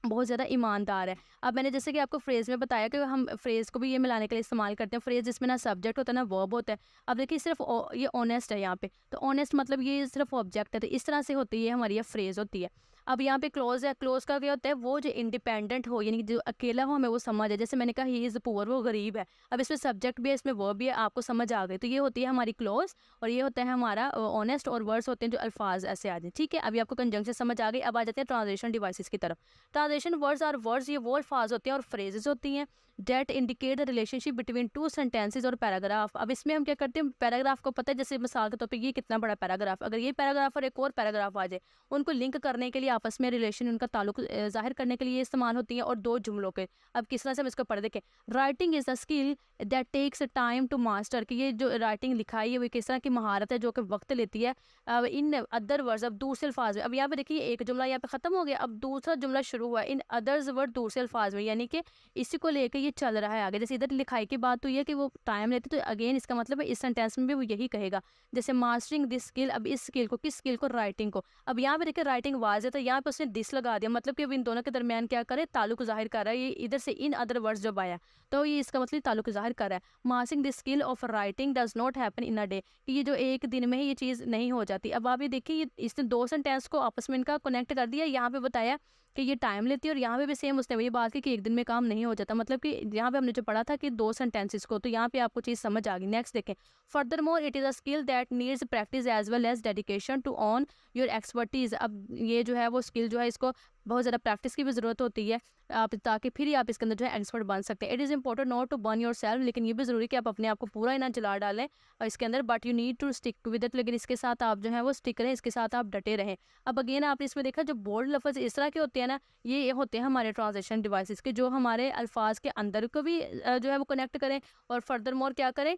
बहुत ज़्यादा ईमानदार है। अब मैंने जैसे कि आपको फ्रेज़ में बताया कि हम फ्रेज़ को भी ये मिलाने के लिए इस्तेमाल करते हैं, फ्रेज़ जिसमें ना सब्जेक्ट होता है ना वर्ब होता है। अब देखिए सिर्फ ये ऑनेस्ट है यहाँ पे, तो ऑनेस्ट मतलब ये सिर्फ ऑब्जेक्ट है, तो इस तरह से होती है हमारी ये फ्रेज़ होती है। अब यहाँ पे क्लोज है, क्लोज का क्या होता है, वो जो इंडिपेंडेंट हो, यानी कि जो अकेला हो, हमें वो समझ है। जैसे मैंने कहा ही इज़ पुअर, वो गरीब है। अब इसमें सब्जेक्ट भी है, इसमें वर्ब भी है, आपको समझ आ गई। तो ये होती है हमारी क्लोज, और ये होता है हमारा ऑनेस्ट, और वर्ड्स होते हैं जो अल्फाज ऐसे आ जाए, ठीक है। अभी आपको कंजंक्शन समझ आ गई। अब आ जाते हैं ट्रांसलेशन डिवाइसेस की तरफ। ट्रांसलेशन वर्ड्स आर वर्ड्स, ये वो अल्फाज होते हैं और फ्रेजेस होती हैं that indicate the relationship between two sentences or paragraph. अब इसमें हम क्या करते हैं, पैराग्राफ को पता है, जैसे मिसाल के तौर पे ये कितना बड़ा पैराग्राफ, अगर ये पैराग्राफ और एक और पैराग्राफ आ जाए, उनको लिंक करने के लिए, आपस में रिलेशन, उनका ताल्लुक जाहिर करने के लिए इस्तेमाल होती है, और दो जुमलों के। अब किस तरह से हम इसको पढ़ देखें, writing is the skill that takes time to master, कि ये जो राइटिंग लिखाई है वो किस तरह की महारत है जो कि वक्त लेती है। अब इन अदर वर्ड्स, अब दूसरे अल्फाज में, अब यहाँ पे देखिए एक जुमला यहाँ पे खत्म हो गया, अब दूसरा जुमला शुरू हुआ इन अदर्स वर्ड, दूसरे अल्फाज में, यानी कि इसी को लेकर ये चल रहा है आगे। जैसे इधर लिखाई की बात तो ये कि वो टाइम लेते, तो अगेन इसका मतलब है इस सेंटेंस में भी वो यही कहेगा। जैसे मास्टरिंग दिस स्किल, अब इस स्किल को, किस स्किल को, राइटिंग को। अब यहाँ पे देखिए राइटिंग वाज है, तो यहाँ पे उसने दिस लगा दिया, मतलब कि अब इन दोनों के दरमियान क्या करे, ताल्लुक जाहिर कर रहा है। ये इधर से इन अदर वर्ड्स जब आया, तो ये इसका मतलब ताल्लुक जाहिर कर रहा है। Mastering this skill of writing does not happen in a day, कि ये जो एक दिन में ही ये चीज़ नहीं हो जाती। अब आप ये देखिए, ये इसने दो सेंटेंस को आपस में इनका कनेक्ट कर दिया। यहाँ पे बताया कि ये टाइम लेती है, और यहाँ पे भी सेम उसने वही बात की कि एक दिन में काम नहीं हो जाता, मतलब कि यहाँ पे हमने जो पढ़ा था कि दो सेंटेंसेस को, तो यहाँ पे आपको चीज़ समझ आ गई। नेक्स्ट देखें, furthermore it is a skill that needs practice as well as dedication to on your expertise. अब ये जो है वो स्किल जो है, इसको बहुत ज़्यादा प्रैक्टिस की भी ज़रूरत होती है, आप ताकि फिर ही आप इसके अंदर जो है एक्सपर्ट बन सकते हैं। It is important not to burn yourself, लेकिन ये भी ज़रूरी कि आप अपने आप को पूरा ही ना जला डालें और इसके अंदर, but you need to stick to with it, लेकिन इसके साथ आप जो है वो स्टिक रहें, इसके साथ आप डटे रहें। अब अगेन आपने इसमें देखा जो बोल्ड लफ्ज़ इस तरह के होते हैं ना, ये होते हैं हमारे ट्रांसलेशन डिवाइसेस के, जो हमारे अल्फाज के अंदर को भी जो है वो कनेक्ट करें, और फर्दर मोर क्या करें,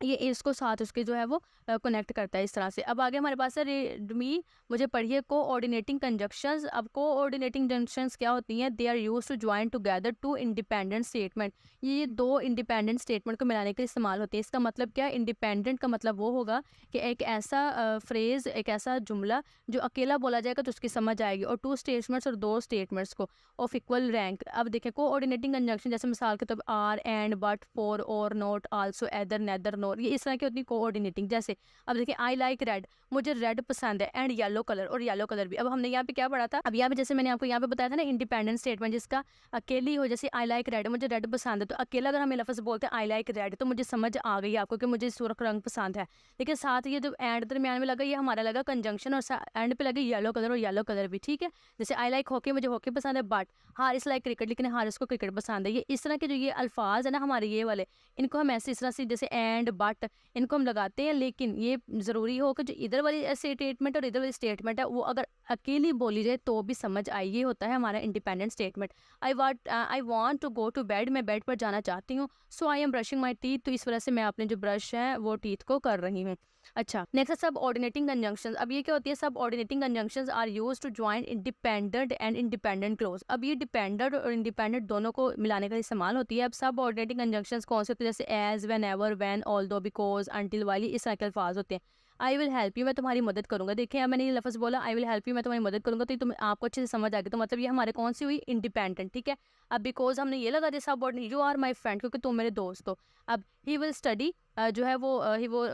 ये इसको साथ उसके जो है वो कनेक्ट करता है इस तरह से। अब आगे हमारे पास है रीड मी, मुझे पढ़िए कोऑर्डिनेटिंग कंजंक्शंस। अब कोऑर्डिनेटिंग कंजंक्शंस क्या होती हैं, they are used to join together two independent statement. ये दो इंडिपेंडेंट स्टेटमेंट को मिलाने के लिए इस्तेमाल होते हैं। इसका मतलब क्या है, इंडिपेंडेंट का मतलब वो होगा कि एक ऐसा फ्रेज़, एक ऐसा जुमला जो अकेला बोला जाएगा तो उसकी समझ आएगी, और टू स्टेटमेंट्स और दो स्टेटमेंट्स को ऑफ इक्वल रैंक। अब देखिए कोऑर्डिनेटिंग कंजंक्शन, जैसे मिसाल के तौर पर or, and, but, for, or, not, also, either, neither, ignore, ये इस तरह की होती है कोऑर्डिनेटिंग। जैसे अब देखिए आई लाइक रेड, मुझे रेड पसंद है, एंड येलो कलर, और येलो कलर भी। अब हमने यहाँ पे क्या पढ़ा था, अब यहाँ पे जैसे मैंने आपको यहाँ पे बताया था ना इंडिपेंडेंट स्टेटमेंट, जिसका अकेली हो, जैसे आई लाइक रेड, मुझे रेड पसंद है, तो अकेला अगर हमें लफ्ज़ बोलते हैं आई लाइक रेड तो मुझे समझ आ गई आपको कि मुझे सुर्ख रंग पसंद है। लेकिन साथ ये जो एंड दरमियान में लगा ये हमारा लगा कंजंक्शन, और एंड पे लगे येलो कलर और येलो कलर भी, ठीक है। जैसे आई लाइक हॉकी, मुझे हॉकी पसंद है, बट हारिस लाइक क्रिकेट, लेकिन हारिस को क्रिकेट पसंद है। ये इस तरह के जो ये अल्फाज है ना हमारे ये वाले, इनको हम ऐसे इस तरह से जैसे एंड बट इनको हम लगाते हैं, लेकिन ये ज़रूरी हो कि जो इधर वाली स्टेटमेंट और इधर वाली स्टेटमेंट है वो अगर अकेली बोली जाए तो भी समझ आए। ये होता है हमारा independent statement. I want to go to bed, मैं बेड पर जाना चाहती हूँ। So I am brushing my teeth, तो इस वजह से मैं अपने जो ब्रश है वो टीथ को कर रही हूँ। अच्छा, नेक्स्ट है सब ऑर्डिनेटिंग कंजंक्शंस। अब ये क्या होती है, subordinating conjunctions are used to join independent and independent clause. अब ये डिपेंडेंट और इंडिपेंडेंट दोनों को मिलाने का इस्तेमाल होती है। अब सब ऑर्डिनेटिंग कंजंक्शंस कौन से होते हैं, जैसे as, whenever, when, although, because, until, while, इस तरह के अल्फाज होते हैं। आई विल हेल्प यू, मैं तुम्हारी मदद करूंगा। देखिए अब मैंने ये लफ्ज़ बोला आई विल हेल्प यू, मैं तुम्हारी मदद करूंगा, तो ये आपको अच्छे से समझ आ गया। तो मतलब ये हमारे कौन सी हुई, इंडिपेंडेंट, ठीक है। अब बिकॉज हमने ये लगा दिया subordinate, you are my friend, क्योंकि तुम मेरे दोस्त हो। अब ही विल स्टडी, जो है वो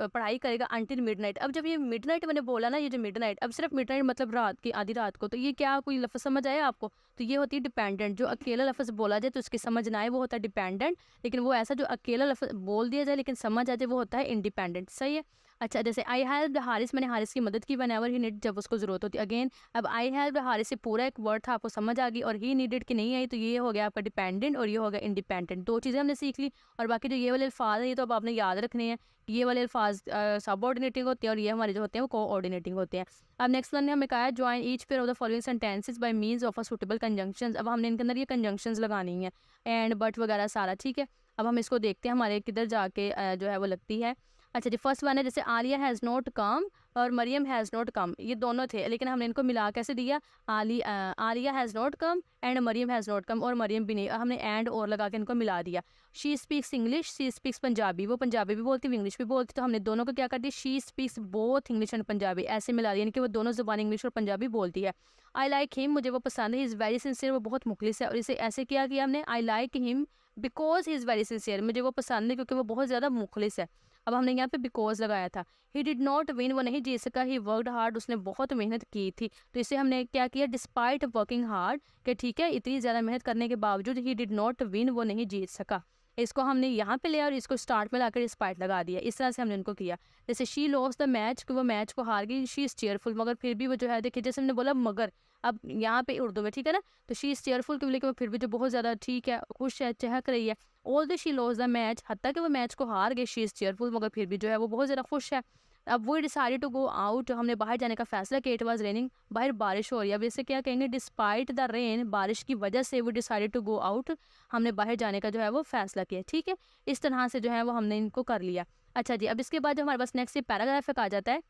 पढ़ाई करेगा अंटिल मिडनाइट। अब जब ये मिडनाइट मैंने बोला ना, ये जो मिडनाइट, अब सिर्फ मिडनाइट मतलब रात की, आधी रात को, तो ये क्या कोई लफ्ज़ समझ आया आपको? तो ये होती है डिपेंडेंट। जो अकेला लफ्ज़ बोला जाए तो उसकी समझ ना आए वो होता है डिपेंडेंट, लेकिन वो ऐसा जो अकेला लफ्ज़ बोल दिया जाए लेकिन समझ आ जाए वो होता है इंडिपेंडेंट, सही है। अच्छा, जैसे आई हेल्प हारिस, मैंने हारिस की मदद की, व्हेनेवर ही नीड, जब उसको ज़रूरत होती है। अगेन अब आई हेल्प हारिस से पूरा एक वर्ड था, आपको समझ आ गई, और ही नीडेड की नहीं आई, तो ये हो गया आपका डिपेंडेंट और ये हो गया इंडिपेंडेंट। दो चीज़ें हमने सीख ली, और बाकी जो ये वाले अल्फाज हैं ये तो अब आपने याद रखने हैं। ये वाले अल्फाज सब ऑर्डिनेटिंग होते हैं और ये हमारे जो होते हैं वो को ऑर्डिनेटिंग होते हैं। अब नेक्स्ट वन ने हमें कहा है join each pair of the following sentences bye means of a suitable conjunctions. अब हमने इनके अंदर ये कंजंक्शंस लगानी है, एंड बट वगैरह सारा, ठीक है। अब हम इसको देखते हैं हमारे किधर जाके जो है वो लगती है। अच्छा जी, फर्स्ट वन है जैसे आलिया हैज़ नॉट कम और मरियम हैज़ नॉट कम, ये दोनों थे लेकिन हमने इनको मिला कैसे दिया, Aliya has not come and Maryam has not come, और मरियम भी नहीं, हमने एंड और लगा के इनको मिला दिया। She speaks English, she speaks Punjabi, वो पंजाबी भी बोलती है इंग्लिश भी बोलती, तो हमने दोनों को क्या कर दिया, she speaks both English and Punjabi, ऐसे मिला दिया, यानी कि वो दोनों ज़ुबान इंग्लिश और पंजाबी बोलती है। आई लाइक हिम, मुझे वो पसंद है, ही इज़ वेरी सिंसियर, वो बहुत मुखलिस है, और इसे ऐसे क्या किया हमने, I like him because he is very sincere, मुझे वो पसंद है क्योंकि वो बहुत ज़्यादा मुखलिस है। अब हमने यहाँ पे बिकॉज लगाया था। ही डिड नॉट विन, वो नहीं जीत सका, ही वर्कड हार्ड, उसने बहुत मेहनत की थी, तो इसे हमने क्या किया, डिस्पाइट वर्किंग हार्ड, कि ठीक है इतनी ज़्यादा मेहनत करने के बावजूद ही डिड नॉट विन, वो नहीं जीत सका। इसको हमने यहाँ पे लिया और इसको स्टार्ट में लाकर डिस्पाइट लगा दिया, इस तरह से हमने उनको किया। जैसे शी लॉस्ट द मैच, कि वो मैच को हार गई, शी इज़ चेयरफुल, मगर फिर भी वो जो है देखिए जैसे हमने बोला मगर, अब यहाँ पे उर्दू में ठीक है ना, तो शी इज़ चेयरफुल के लेकिन वो फिर भी जो बहुत ज़्यादा ठीक है, खुश है, चहक रही है। All the she loss the match, हत्ता कि वो मैच को हार गई, शी इज़ चेयरफुल, मगर फिर भी जो है वो बहुत ज़्यादा खुश है। अब वो डिसाइडेड टू गो आउट, हमने बाहर जाने का फैसला किया, इट वाज रेनिंग, बाहर बारिश हो रही है। अब इसे क्या कहेंगे, डिस्पाइट द रेन, बारिश की वजह से वो डिसाइडेड टू गो आउट, हमने बाहर जाने का जो है वो फैसला किया, ठीक है। इस तरह से जो है वो हमने इनको कर लिया। अच्छा जी, अब इसके बाद जो हमारे पास नेक्स्ट पैराग्राफ आ जाता है,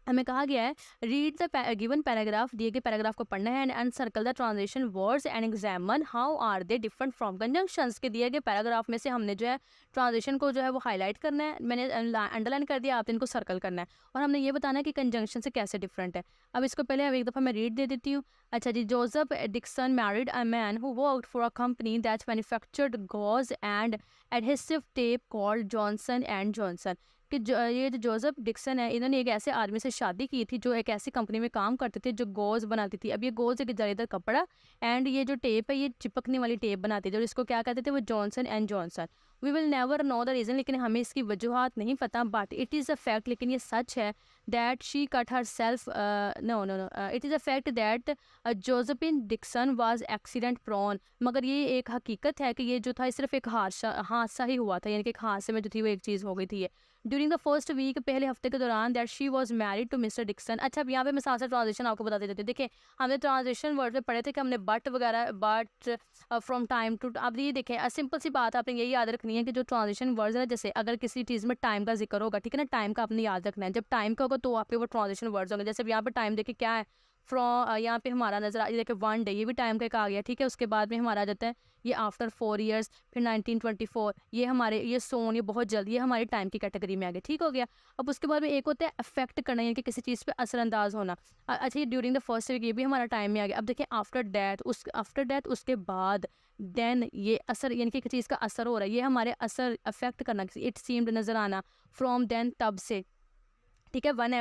हमें कहा गया है रीड द गिवन पैराग्राफ, दिए गए पैराग्राफ को पढ़ना है, and circle the transition words and examine how are they different from conjunctions, के दिए गए पैराग्राफ में से हमने जो है ट्रांजिशन को जो है वो हाईलाइट करना है, मैंने अंडरलाइन कर दिया, आपने इनको सर्कल करना है, और हमने ये बताना है कि कंजंक्शन से कैसे डिफरेंट है। अब इसको पहले अब एक दफ़ा मैं रीड दे देती हूँ। अच्छा जी, Joseph Dixon married a man who worked for a company that manufactured gauze and adhesive tape called Johnson and Johnson, कि ये जो जोसेफ डिक्सन है इन्होंने एक ऐसे आदमी से शादी की थी जो एक ऐसी कंपनी में काम करते थे जो गोज़ बनाती थी। अब ये गोज़ एक जालीदार कपड़ा, एंड ये जो टेप है ये चिपकने वाली टेप बनाती थी, और इसको क्या कहते थे वो Johnson and Johnson. We will never know the reason, लेकिन हमें इसकी वजूहत नहीं पता, but it is a fact, लेकिन ये सच है, that she cut herself, no no no, it is a fact that Josephine Dixon was accident prone, मगर ये एक हकीकत है कि ये जो था सिर्फ एक हादसा ही हुआ था, यानी कि एक हादसे में जो थी वो एक चीज़ हो गई थी। ड्यूरिंग द फर्स्ट वीक, पहले हफ्ते के दौरान, that she was married to mister Dixon. अच्छा, अब यहाँ पे मैं साथ साथ ट्रांजिशन आपको बताते रहती हूँ। देखिए हमने ट्रांजिशन वर्ड में पढ़े थे कि हमने बट वगैरह, बट फ्रॉम टाइम टू, अब ये देखें सिंपल सी बात आपने यही याद रखनी है कि जो ट्रांजिशन वर्ड्स है, जैसे अगर किसी चीज़ में टाइम का जिक्र होगा, ठीक है ना, टाइम का आपने याद रखना है, जब टाइम का होगा तो आपके वो ट्रांजिशन वर्ड्स होंगे। जैसे अब यहाँ पर टाइम देखिए क्या है, फ्रॉम यहाँ पे हमारा नजर देखिए 1 डे, ये भी टाइम का एक आ गया, ठीक है। उसके बाद में हमारा आ जाता है ये आफ्टर 4 ईयर्स, फिर 1924, ये हमारे ये सोन, ये बहुत जल्दी, ये हमारी टाइम की कैटेगरी में आ गया, ठीक हो गया। अब उसके बाद में एक होता है अफेक्ट करना, यानी कि किसी चीज़ पे असरअंदाज होना। अच्छा, ये ड्यूरिंग द फर्स्ट वीक, ये भी हमारा टाइम में आ गया। अब देखिए आफ्टर डेथ उसके बाद, देन ये असर, यानी कि किसी चीज़ का असर हो रहा है, ये हमारे असर अफेक्ट करना, इट सीम्ड नजर आना, फ्रॉम देन तब से, ठीक है। वेन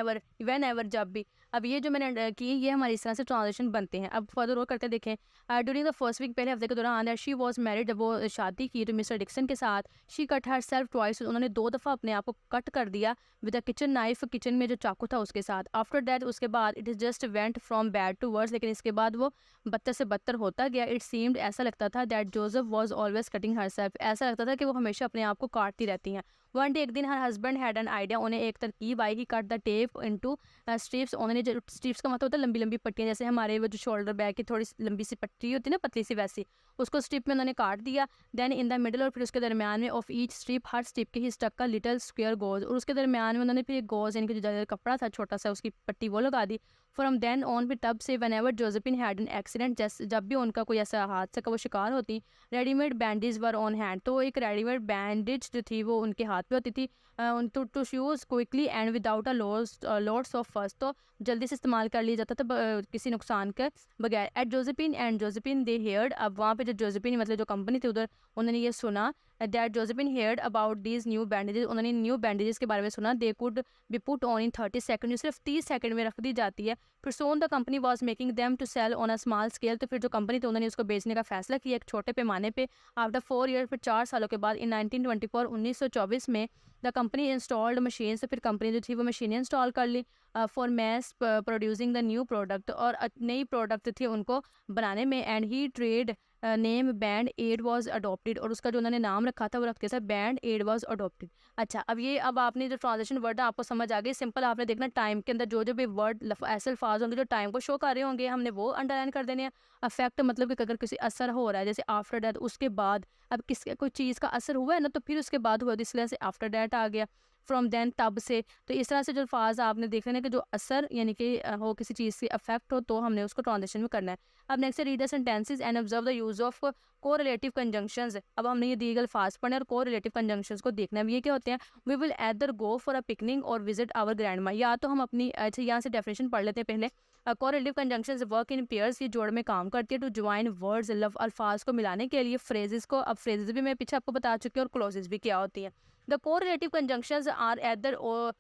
एवर जब भी। अब ये जो मैंने की, ये हमारी इस तरह से ट्रांजेक्शन बनते हैं। अब फर्दर और करते देखें, ड्यूरिंग द फर्स्ट वीक, पहले हफ्ते के दौरान, शी वॉज मैरिड, जब वो शादी की तो मिस्टर डिक्सन के साथ, she cut her self twice, उन्होंने 2 दफ़ा अपने आप को कट कर दिया with a kitchen knife, kitchen में जो चाकू था उसके साथ। आफ्टर दैट, उसके बाद, it is just went from bad to worse, लेकिन इसके बाद वो बदतर से बदतर होता गया। इट सीम्ड, ऐसा लगता था, that Joseph was always cutting her self, ऐसा लगता था कि वो हमेशा अपने आप को काटती रहती हैं। वन डे, एक दिन, her husband had an idea, उन्हें एक तरकीब आई, he cut the tape into strips, उन्होंने जो स्ट्रिप्स का मतलब होता है लंबी लंबी पट्टियाँ, जैसे हमारे वो जो शोल्डर बैग की थोड़ी लंबी सी पट्टी होती है ना, पतली सी, वैसी उसको स्ट्रिप में उन्होंने काट दिया। देन इन द मिडल, और फिर उसके दरमियान में, of each strip, her strip के ही स्टक का लिटिल स्क्वायर गोज, और उसके दरमियान में उन्होंने फिर एक गोज, यानी कि जो कपड़ा था छोटा सा, उसकी पट्टी वो लगा दी। फ्रॉम देन ऑन, फिर तब से, one ever Josephine had an accident, जब भी उनका कोई ऐसा हादसा का वो शिकार होती, readymade bandage were on hand, तो एक रेडीमेड बैंडेज जो थी वो उनके हाथ पे होती थी, to use quickly and without a lots of first, तो जल्दी से इस्तेमाल कर लिया जाता था किसी नुकसान के बगैर। At Josephine and Josephine they heard, अब वहाँ पे जो जोसेफिन मतलब जो कंपनी थी उधर, उन्होंने ये सुना, that Josephine heard about these new bandages, उन्होंने न्यू बैंडेजेस के बारे में सुना। They could be put on in 30 second, जो सिर्फ 30 सेकंड में रख दी जाती है। फिर soon the company was making them to sell on a small scale, तो फिर जो कंपनी थी उन्होंने उसको बेचने का फैसला किया एक छोटे पैमाने पे। आफ्टर 4 ईयर, फिर 4 सालों के बाद, इन 1924 1924 में, द कंपनी इंस्टॉल्ड मशीन, तो फिर कंपनी जो थी वो मशीनें इंस्टॉल कर ली for mass producing the new product, और नई प्रोडक्ट थी उनको बनाने में। And he trade name Band Aid was adopted, और उसका जो उन्होंने नाम रखा था वो रखते थे बैंड एड वाज अडॉप्टेड। अच्छा, अब आपने जो ट्रांजेक्शन वर्ड है आपको समझ आ गई। सिंपल आपने देखना टाइम के अंदर जो भी वर्ड ऐसे अल्फाज होंगे जो टाइम को शो कर रहे होंगे, हमने वो अंडरलाइन कर देने हैं। अफेक्ट मतलब कि अगर किसी असर हो रहा है, जैसे आफ्टर डेथ, उसके बाद, अब किस कोई चीज़ का असर हुआ है ना, तो फिर उसके बाद हुआ, तो इसलिए से आफ्टर डेथ आ गया। फ्रॉम देन, तब से, तो इस तरह से जो अल्फाज आपने देख लेना कि जो असर यानी कि हो किसी चीज़ से अफेक्ट हो, तो हमने उसको ट्रांजेक्शन में करना है। अब next, read the sentences and observe the use of correlative conjunctions. अब हमने ये दिए गए अल्फाज पढ़ने और कोरिलेटिव कंजंक्शंस को देखना है। ये क्या होते हैं? We will either go for a picnic or visit our grandma, या तो हम अपनी, अच्छा यहाँ से डेफिनेशन पढ़ लेते हैं पहले। Correlative conjunctions work in pairs, ये जोड़ में काम करती है। टू ज्वाइन वर्ड्स, अल्फाज को मिलाने के लिए। फ्रेजेस को, अब फ्रेजेस भी मैं पीछे आपको बता चुकी हूँ, और क्लोजेस भी क्या होती हैं। The correlative conjunctions are either or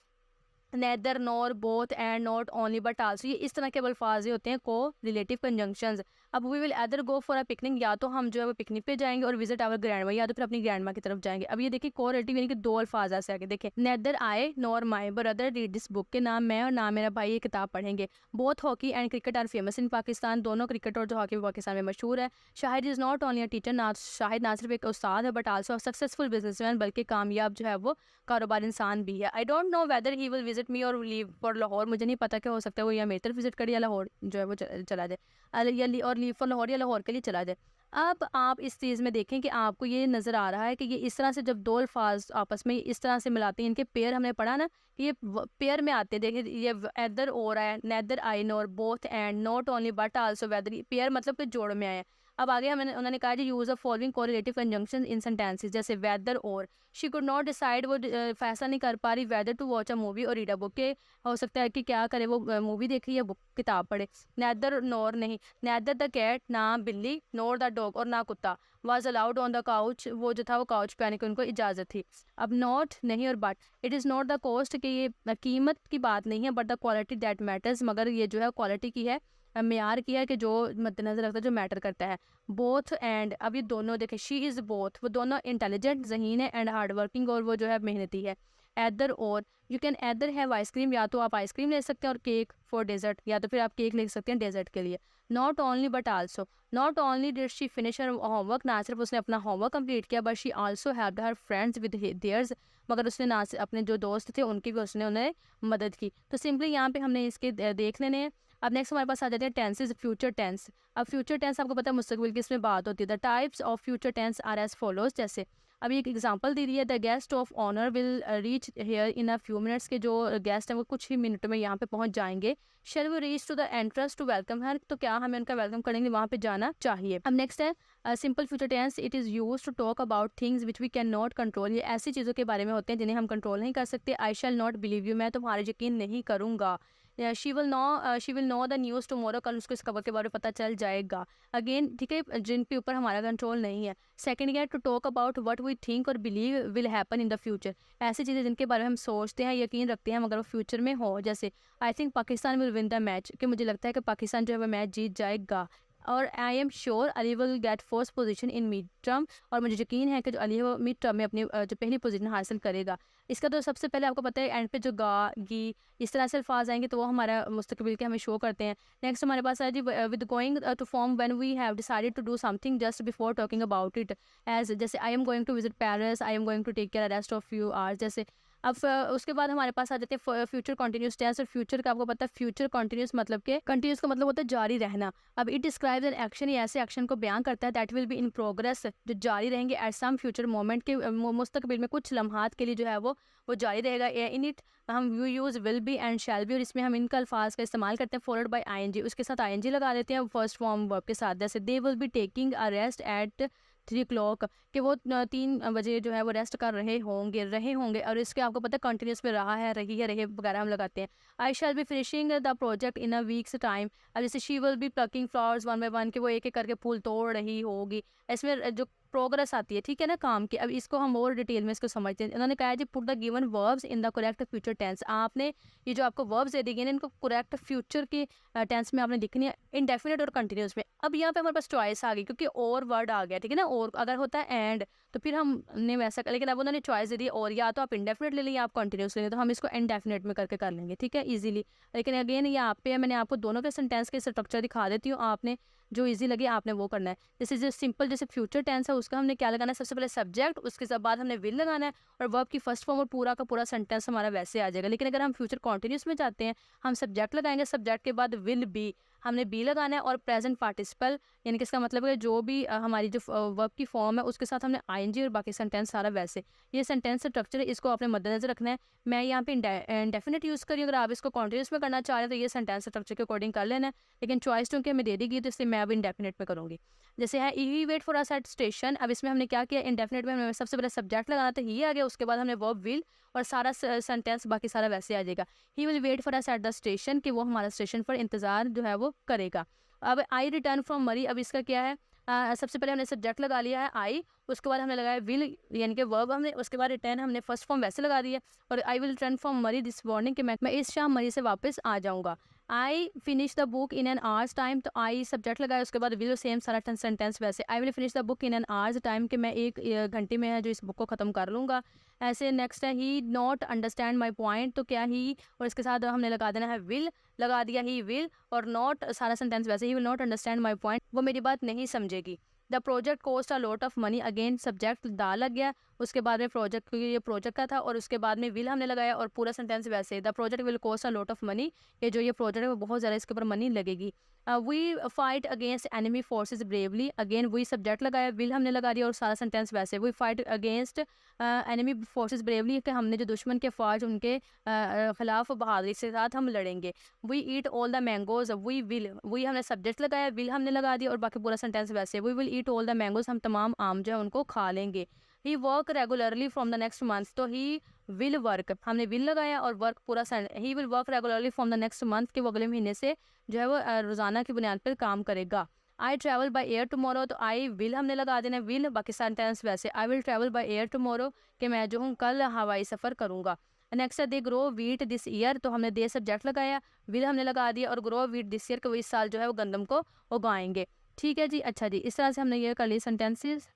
neither, nor, both, and, not only, but also, ये इस तरह के अल्फाज ही होते हैं को रिलेटिव कंजंक्शंस। अब we will either go for a picnic, या तो हम जो है वो पिकनिक पे जाएंगे, और विजिट आवर ग्रैंडमा, या तो फिर अपनी ग्रैंडमा की तरफ जाएंगे। अब ये देखिए कोरिलेटिव यानी कि 2 अल्फाज ऐसे आगे देखें, neither I nor my brother read this book, के नाम मैं और नाम मेरा भाई ये किताब पढ़ेंगे। Both hockey and cricket are famous in Pakistan, दोनों क्रिकेट और जो हॉकी पाकिस्तान में मशहूर है। Shahid is not only a teacher, ना शाहिद ना सिर्फ एक उस्ताद है, बट आल्सो सक्सेसफुल बिजनेसमैन, बल्कि कामयाब जो है वो कारोबार इंसान भी है। I don't know whether he will visit me और लीव फॉर लाहौर, मुझे नहीं पता कि हो सकता है वो या मेरी तरफ विजिट करे या लाहौर जो है वो चला जाए, और लीव फॉर लाहौर या लाहौर के लिए चला जाए। अब आप इस चीज़ में देखें कि आपको ये नज़र आ रहा है कि ये इस तरह से जब 2 अल्फाज आपस में इस तरह से मिलाते हैं, इनके पेयर हमने पढ़ा ना कि ये पेयर में आते हैं। देखिए ये एदर हो रहा है, neither I nor, both and, not only but also whether, pair मतलब कि जोड़ में आए। अब आगे हमें उन्होंने कहा use of following correlative conjunction in sentences, जैसे whether or. She could not decide, वो फैसला नहीं कर पा रही whether to watch a movie or read a book, के हो सकता है कि क्या करे, वो मूवी देखे या बुक किताब पढ़े। नैदर, नॉर नहीं, नैदर द कैट, ना बिल्ली, नॉर द डॉग, और ना कुत्ता, was allowed on the couch, वो जो था वो काउच पे आने की उनको इजाज़त थी। अब नॉट नहीं और but, it is not the cost, कि ये कीमत की बात नहीं है, but the quality that matters, मगर ये जो है क्वालिटी की है, मेयार की है, कि जो मद्देनजर रखता है, जो मैटर करता है। बोथ एंड, अब ये दोनों देखें, शी इज़ बोथ, वो दोनों इंटेलिजेंट, ज़हीन है, एंड हार्ड वर्किंग, और वो जो है मेहनती है। एदर और, you can either have ice cream, या तो आप आइसक्रीम ले सकते हैं, और केक फॉर डेजर्ट, या तो फिर आप केक ले सकते हैं डेजर्ट के लिए। Not only but also, not only did she finish her homework, ना सिर्फ उसने अपना होमवर्क कंप्लीट किया, but she also helped her friends with theirs, मगर उसने ना अपने जो दोस्त थे उनकी भी उसने उन्हें मदद की। तो सिंपली यहाँ पे हमने इसके देख लेने हैं। अब नेक्स्ट हमारे पास आ जाते हैं टेंसेज, फ्यूचर टेंस। अब फ्यूचर टेंस आपको पता है मुस्तकबिल की इसमें बात होती है। The types of future tense are as follows, जैसे अभी एक एग्जांपल दे दी है, the guest of honour will reach here in a few minutes, के जो गेस्ट हैं वो कुछ ही मिनटों में यहाँ पे पहुँच जाएंगे। Shall we reach to the entrance to welcome her, तो क्या हमें उनका वेलकम करेंगे, वहाँ पे जाना चाहिए। अब नेक्स्ट है simple future tense, it is use to talk about things which we can not control, ये ऐसी चीज़ों के बारे में होते हैं जिन्हें हम कंट्रोल नहीं कर सकते। आई शैल नॉट बिलीव यू, मैं तुम्हारे यकीन नहीं करूँगा। She will know the news tomorrow, कल उसको इस खबर के बारे में पता चल जाएगा। अगेन ठीक है, जिनके ऊपर हमारा कंट्रोल नहीं है। सेकंड है to talk about what we think or believe will happen in the future, ऐसी चीज़ें जिनके बारे में हम सोचते हैं, यकीन रखते हैं, मगर वो फ्यूचर में हो। जैसे I think Pakistan will win the match, कि मुझे लगता है कि पाकिस्तान जो है वो मैच जीत जाएगा। और I am sure Ali will get first position in mid term, और मुझे यकीन है कि जो अली है वो मिड टर्म में अपनी जो पहली पोजीशन हासिल करेगा। इसका तो सबसे पहले आपको पता है एंड पे जो गा गी इस तरह से अल्फाज आएंगे तो वो हमारा मुस्तकबिल के हमें शो करते हैं। नेक्स्ट हमारे पास है जी with going to form when we have decided to do something just before talking about it, as जैसे I am going to visit Paris, I am going to take care rest of few hours. जैसे अब उसके बाद हमारे पास आ जाते हैं फ्यूचर कॉन्टिन्यूस टेंस, और फ्यूचर का आपको पता है फ्यूचर कॉन्टिन्यूस मतलब के कंटिन्यूस का मतलब होता है जारी रहना। अब इट डिस्क्राइब्स एन एक्शन, ये ऐसे एक्शन को बयान करता है that will be in progress, जो जारी रहेंगे एट सम फ्यूचर मोमेंट के मुस्तकबिल में कुछ लम्हात के लिए जो है वो जारी रहेगा। इन इट हम you use will be and shall be, और इसमें हम इनका अल्फाज का इस्तेमाल करते हैं फॉलोड बाय आईएनजी, उसके साथ आईएनजी लगा देते हैं फर्स्ट फॉर्म वर्ब के साथ। जैसे they will be taking a rest at 3 o'clock, कि वो 3 बजे जो है वो रेस्ट कर रहे होंगे, और इसके आपको पता है कंटिन्यूस में रहा है, रहे वगैरह हम लगाते हैं। I shall be finishing the project in a week's time, अब जैसे she will be plucking flowers one by one, कि वो एक एक करके फूल तोड़ रही होगी। इसमें जो प्रोग्रेस आती है ठीक है ना काम की। अब इसको हम और डिटेल में इसको समझते हैं। उन्होंने कहा है जी put the given verbs in the correct future tense, आपने ये जो आपको वर्ब्स दे दी गई ना इनको करेक्ट फ्यूचर के टेंस में आपने लिखनी है, इंडेफिनिट और कंटिन्यूस में। अब यहाँ पे हमारे पास चॉइस आ गई क्योंकि और वर्ड आ गया ठीक है ना, और अगर होता है एंड तो फिर हमने वैसा लेकिन अब उन्होंने चॉइस दे दी, और या तो आप इंडेफिनिट ले लें या आप कंटिन्यूस ले लें, तो हम इसको इंडेफिनिट में करके कर लेंगे ठीक है इजीली। लेकिन अगेन यहाँ पे मैंने आपको दोनों के सेंटेंस के स्ट्रक्चर दिखा देती हूँ, आपने जो इजी लगे आपने वो करना है। जैसे जो सिंपल जैसे फ्यूचर टेंस है उसका हमने क्या लगाना है, सबसे पहले सब्जेक्ट, उसके बाद हमने विल लगाना है, और वर्ब की फर्स्ट फॉर्म और पूरा का पूरा सेंटेंस हमारा वैसे आ जाएगा। लेकिन अगर हम फ्यूचर कॉन्टिन्यूस में जाते हैं हम सब्जेक्ट लगाएंगे, सब्जेक्ट के बाद विल बी हमने बी लगाना है, और प्रेजेंट पार्टिसिपल यानी कि इसका मतलब है जो भी हमारी जो वर्ब की फॉर्म है उसके साथ हमने आईएनजी और बाकी सेंटेंस सारा वैसे। ये सेंटेंस स्ट्रक्चर है, इसको आपने मद्देनजर रखना है। मैं यहाँ पे इंडेफिनिट यूज़ करी, अगर आप इसको कॉन्टिन्यूस में करना चाह रहे हैं तो ये सेंटेंस स्ट्रक्चर के अकॉर्डिंग कर लेना है, लेकिन चॉइस क्योंकि हमें दे दी गई तो इसलिए मैं अब इंडेफिनिट में करूँगी। जैसे है he wait for us at station, अब इसमें हमने क्या किया, इंडेफिनिट में हमें सबसे पहले सब्जेक्ट लगाना था, ही आ गया, उसके बाद हमने वर्ब विल और सारा सेंटेंस बाकी सारा वैसे आ जाएगा। He will wait for us at the station, कि वो हमारा स्टेशन पर इंतज़ार जो है वो करेगा। अब आई रिटर्न फ्रॉम मरी, अब इसका क्या है, सबसे पहले हमने सब्जेक्ट लगा लिया है आई, उसके बाद हमने लगाया विल यानी कि वर्ब हमने, उसके बाद रिटर्न हमने फर्स्ट फॉर्म वैसे लगा दिया, और आई विल रिटर्न फ्रॉम मरी दिस मॉर्निंग, कि मैं इस शाम मरी से वापस आ जाऊँगा। I finish the book in an hours time, तो आई सब्जेक्ट लगाया, उसके बाद विल सेम सारा सेंटेंस वैसे। I will finish the book in an hours time, कि मैं 1 घंटे में है जो इस बुक को ख़त्म कर लूँगा। ऐसे नेक्स्ट है ही नॉट अंडरस्टैंड माई पॉइंट, तो क्या ही और इसके साथ हमने लगा देना है विल, लगा दिया ही विल, और नॉट सारा सेंटेंस वैसे, he will not understand my point, वो मेरी बात नहीं समझेगी। The project cost a lot of money, again subject दा लग गया, उसके बाद में प्रोजेक्ट, क्योंकि ये प्रोजेक्ट का था, और उसके बाद में विल हमने लगाया, और पूरा सेंटेंस वैसे the project will cost a lot of money, ये जो ये प्रोजेक्ट है वो बहुत ज़्यादा इसके ऊपर मनी लगेगी। We fight against enemy forces bravely, again वही सब्जेक्ट लगाया, विल हमने लगा दिया, और सारा सेंटेंस वैसे। We fight against enemy forces bravely, कि हमने जो दुश्मन के फौज उनके खिलाफ बहादुरी के साथ हम लड़ेंगे। We eat all the mangoes, we will, वही हमने सब्जेक्ट लगाया, विल हमने लगा दिया, और बाकी पूरा सेंटेंस वैसे। We will eat all the mangoes, हम तमाम आम जो है उनको खा लेंगे। He work regularly from the next month, तो ही विल वर्क, हमने विल लगाया, और वर्क पूरा he will work regularly from the next month, कि वो अगले महीने से जो है वो रोज़ाना की बुनियाद पर काम करेगा। I travel by air tomorrow, तो आई विल हमने लगा देना विल, बाकी सेंटेंस वैसे। I will travel by air tomorrow, कि मैं जो हूँ कल हवाई सफ़र करूँगा। नेक्स्ट है they grow wheat this year, तो हमने दे सब्जेक्ट लगाया, विल हमने लगा दिया, और ग्रो वीट दिस ईयर, कि वो इस साल जो है वो गंदम को उगाएंगे। ठीक है जी, अच्छा जी, इस तरह से हमने ये कर ली सेंटेंसेस।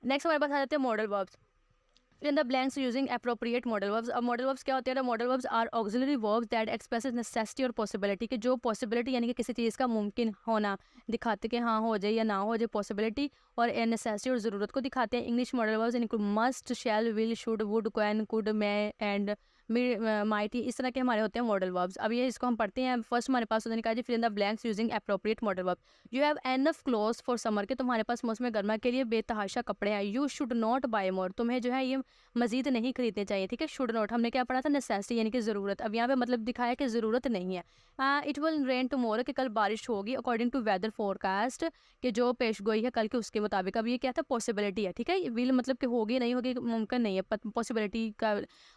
नेक्स्ट हमारे पास आ जाते हैं modal verbs. In the blanks using appropriate modal verbs. अब मॉडल वर्ब्स क्या होते हैं, modal verbs are auxiliary verbs that expresses necessity और पॉसिबिलिटी, कि जो पॉसिबिलिटी यानी कि किसी चीज़ का मुमकिन होना दिखाते कि हाँ हो जाए या ना हो जाए, पॉसिबिलिटी और नेसेसिटी और ज़रूरत को दिखाते हैं। इंग्लिश मॉडल वर्ब्स इनको must, shall, will, should, would, can, could, may and might, इस तरह के हमारे होते हैं मॉडल वर्ब्स। अब ये इसको हम पढ़ते हैं। फर्स्ट हमारे पास उन्होंने कहा जी fill in the blanks using appropriate modal verb. You have enough clothes for summer, के तुम्हारे पास मौसम गर्मा के लिए बेतहाशा कपड़े हैं। यू शुड नॉट बाय मोर, तुम्हें जो है ये मजीद नहीं खरीदने चाहिए। ठीक है, शुड नॉट हमने क्या पढ़ा था, नेसेसिटी यानी कि ज़रूरत। अब यहाँ पे मतलब दिखाया कि ज़रूरत नहीं है। इट विल रेन टुमारो, कि कल बारिश होगी अकॉर्डिंग टू वेदर फोरकास्ट, कि जो पेश गोई है कल के उसके मुताबिक। अब ये क्या था, पॉसिबिलिटी है। ठीक है, विल मतलब कि होगी नहीं होगी मुमकिन नहीं है, पॉसिबिलिटी का।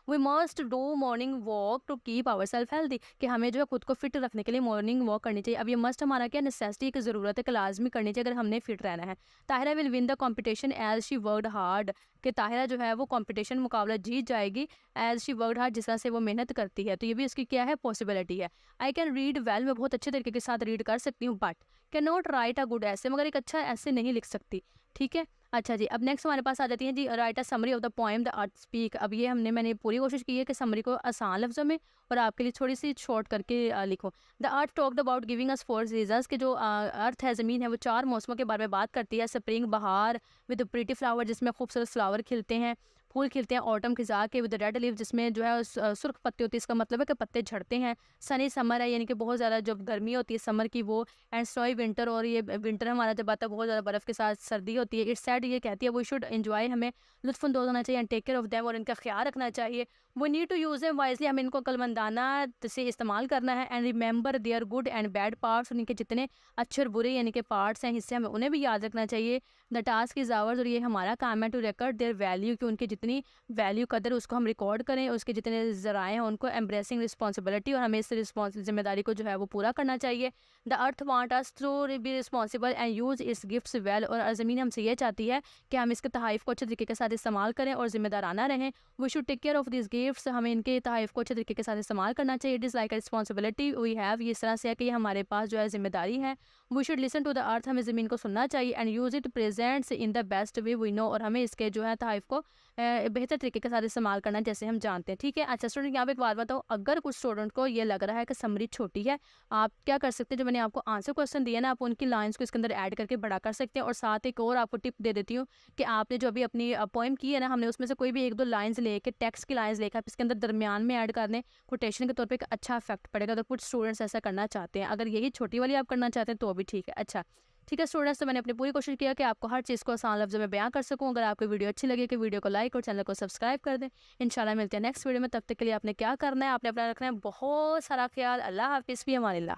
We must do morning walk to keep our self healthy, कि हमें जो है खुद को फिट रखने के लिए मॉर्निंग वॉक करनी चाहिए। अब ये मस्ट हमारा क्या, नेसेसिटी की ज़रूरत है कि लाजमी करनी चाहिए अगर हमने फिट रहना है। Tahira will win the competition as she worked hard, कि ताहिरा जो है वो कंपटीशन मुकाबला जीत जाएगी एज शी वर्कड हार्ड, जिस तरह से वो मेहनत करती है। तो ये भी इसकी क्या है, पॉसिबिलिटी है। आई कैन रीड वेल, मैं बहुत अच्छे तरीके के साथ रीड कर सकती हूँ, but can not right a good ऐसे, मगर एक अच्छा ऐसे नहीं लिख सकती। ठीक है, अच्छा जी। अब नेक्स्ट हमारे पास आ जाती है जी, write a summary of the poem the earth speak. अब ये मैंने पूरी कोशिश की है कि समरी को आसान लफ्ज़ों में और आपके लिए थोड़ी सी शॉर्ट करके लिखो। The earth talked about giving us 4 seasons, के जो अर्थ है, ज़मीन है, वो 4 मौसमों के बारे में बात करती है। स्प्रिंग बहार विद प्रीटी फ्लावर, जिसमें खूबसूरत फ्लावर खिलते हैं, फूल खिलते हैं। ऑटम खिजा के विद रेड लीव, जिसमें जो है सुर्ख पत्ते होती है, इसका मतलब है कि पत्ते झड़ते हैं। सनी समर है, यानी कि बहुत ज़्यादा जब गर्मी होती है समर की वो। एंड स्नोई विंटर, और ये विंटर हमारा जब आता है बहुत ज़्यादा बर्फ़ के साथ सर्दी होती है। इट्स सैड, ये कहती है वो शुड एंजॉय, हमें लुत्फ़अंदोज़ होना चाहिए। And take care of them, और इनका ख्याल रखना चाहिए। वो need to use them wisely, हमें इनको अक्लमंदाना से इस्तेमाल करना है। And remember their good and bad parts, उनके जितने अच्छे और बुरे यानी कि पार्ट्स हैं, हिस्से, हमें उन्हें भी याद रखना चाहिए। द टास्क इज़ आवर्स, और ये हमारा काम है टू रिकॉर्ड देयर वैल्यू, कि उनकी जितनी वैल्यू कदर उसको हम रिकॉर्ड करें, उसके जितने ज़राए हैं उनको। एम्ब्रेसिंग रिस्पॉन्सिबिलिटी, और हमें इस जिम्मेदारी को जो है वो पूरा करना चाहिए। The earth want us to be responsible and use its gifts well, और ज़मीन हमसे ये चाहती है कि हम इसके तहाइफ को अच्छे तरीके के साथ इस्तेमाल करें और जिम्मेदाराना रहें। We should take care of this gifts, हमें इनके तहाइफ को अच्छे तरीके के साथ इस्तेमाल करना चाहिए। It is like a responsibility we have, ये इस तरह से है कि ये हमारे पास जो है जिम्मेदारी है। We should listen to the earth, हमें ज़मीन को सुनना चाहिए। And use it presents in the best way we know, और हमें इसके जो है तहाइफ को बेहतर तरीके के साथ इस्तेमाल करना जैसे हम जानते हैं। ठीक है, अच्छा स्टूडेंट, यहाँ पे एक बात बताओ, अगर कुछ स्टूडेंट को ये लग रहा है कि समरी छोटी है, आप क्या कर सकते हैं, जो मैंने आपको आंसर क्वेश्चन दिया ना, आप उनकी लाइंस को इसके अंदर ऐड करके बड़ा कर सकते हैं। और साथ एक और आपको टिप दे देती हूँ कि आपने जो अभी अपनी पोएम की है ना, हमने उसमें से कोई भी 1-2 लाइंस लेके, टेक्स्ट की लाइंस लेकर आप इसके अंदर दरमियान में ऐड कर दें, कोटेशन के तौर पे एक अच्छा इफेक्ट पड़ेगा। तो कुछ स्टूडेंट्स ऐसा करना चाहते हैं, अगर यही छोटी वाली आप करना चाहते हैं तो भी ठीक है। अच्छा ठीक है स्टूडेंट्स, तो मैंने अपनी पूरी कोशिश किया कि आपको हर चीज़ को आसान लफ्ज़ों में बयां कर सकूं। अगर आपको वीडियो अच्छी लगे कि वीडियो को लाइक और चैनल को सब्सक्राइब कर दें। इंशाल्लाह मिलते हैं नेक्स्ट वीडियो में, तब तक के लिए आपने क्या करना है, आपने अपना रखना है बहुत सारा ख्याल। अल्लाह हाफिज़, भी हमारे।